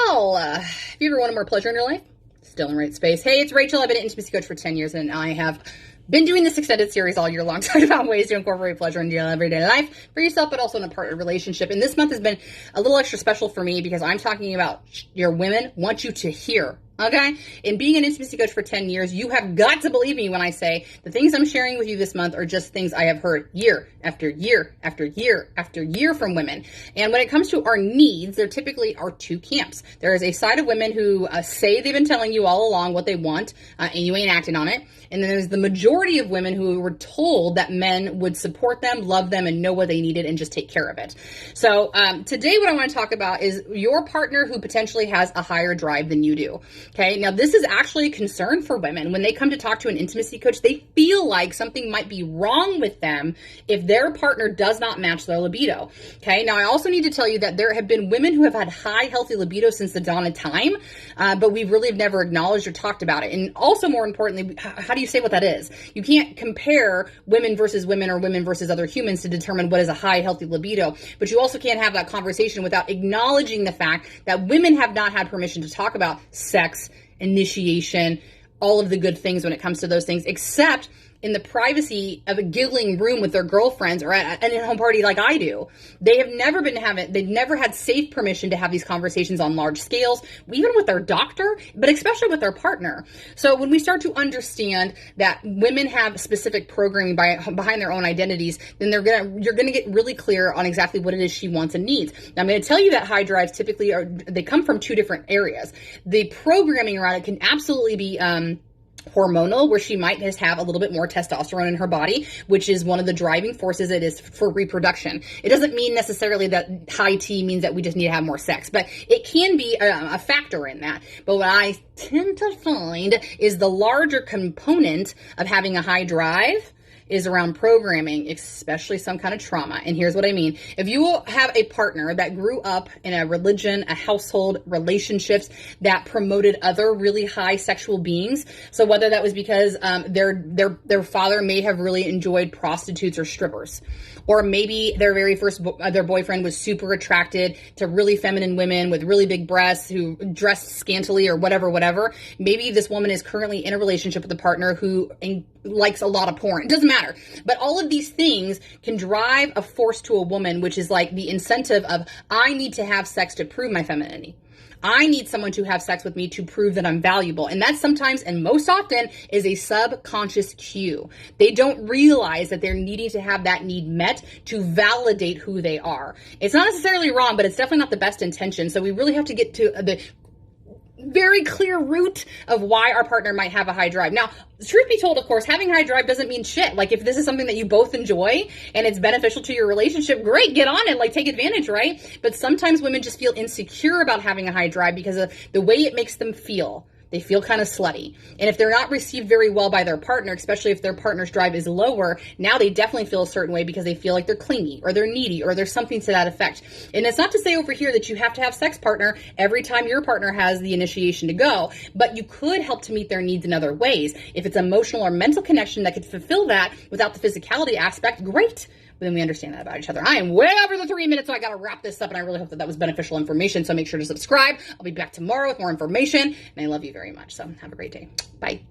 Well, if you ever wanted more pleasure in your life, still in the right space. Hey, it's Rachel. I've been an intimacy coach for 10 years, and I have been doing this extended series all year long, talking about ways to incorporate pleasure into your everyday life for yourself, but also in a partner relationship. And this month has been a little extra special for me because I'm talking about your women want you to hear. Okay? In being an intimacy coach for 10 years, you have got to believe me when I say the things I'm sharing with you this month are just things I have heard year after year after year after year from women. And when it comes to our needs, there typically are two camps. There is a side of women who say they've been telling you all along what they want, and you ain't acting on it. And then there's the majority of women who were told that men would support them, love them, and know what they needed and just take care of it. So today what I want to talk about is your partner who potentially has a higher drive than you do. Okay, now this is actually a concern for women. When they come to talk to an intimacy coach, they feel like something might be wrong with them if their partner does not match their libido. Okay, now I also need to tell you that there have been women who have had high, healthy libido since the dawn of time, but we really have never acknowledged or talked about it. And also, more importantly, how do you say what that is? You can't compare women versus women or women versus other humans to determine what is a high, healthy libido, but you also can't have that conversation without acknowledging the fact that women have not had permission to talk about sex, initiation, all of the good things when it comes to those things, except in the privacy of a giggling room with their girlfriends or at an in-home party like I do. They've never had safe permission to have these conversations on large scales, even with their doctor, but especially with their partner. So when we start to understand that women have specific programming behind their own identities, then you're gonna get really clear on exactly what it is she wants and needs. Now I'm gonna tell you that high drives typically they come from two different areas. The programming around it can absolutely be hormonal, where she might just have a little bit more testosterone in her body, which is one of the driving forces it is for reproduction. It doesn't mean necessarily that high T means that we just need to have more sex, but it can be a factor in that. But what I tend to find is the larger component of having a high drive is around programming, especially some kind of trauma. And here's what I mean. If you have a partner that grew up in a religion, a household, relationships that promoted other really high sexual beings, so whether that was because their father may have really enjoyed prostitutes or strippers, or maybe their very first their boyfriend was super attracted to really feminine women with really big breasts who dressed scantily or whatever. Maybe this woman is currently in a relationship with a partner who likes a lot of porn. It doesn't matter. But all of these things can drive a force to a woman, which is like the incentive of, I need to have sex to prove my femininity. I need someone to have sex with me to prove that I'm valuable. And that sometimes, and most often, is a subconscious cue. They don't realize that they're needing to have that need met to validate who they are. It's not necessarily wrong, but it's definitely not the best intention. So we really have to get to the very clear root of why our partner might have a high drive. Now, truth be told, of course, having high drive doesn't mean shit. Like, if this is something that you both enjoy and it's beneficial to your relationship, great, get on it, like take advantage, right? But sometimes women just feel insecure about having a high drive because of the way it makes them feel. They feel kind of slutty. And if they're not received very well by their partner, especially if their partner's drive is lower, now they definitely feel a certain way because they feel like they're clingy or they're needy or there's something to that effect. And it's not to say over here that you have to have sex partner every time your partner has the initiation to go, but you could help to meet their needs in other ways. If it's emotional or mental connection that could fulfill that without the physicality aspect, great. But then we understand that about each other. I am way over the 3 minutes, so I got to wrap this up, and I really hope that was beneficial information, so make sure to subscribe. I'll be back tomorrow with more information, and I love you very much, so have a great day. Bye.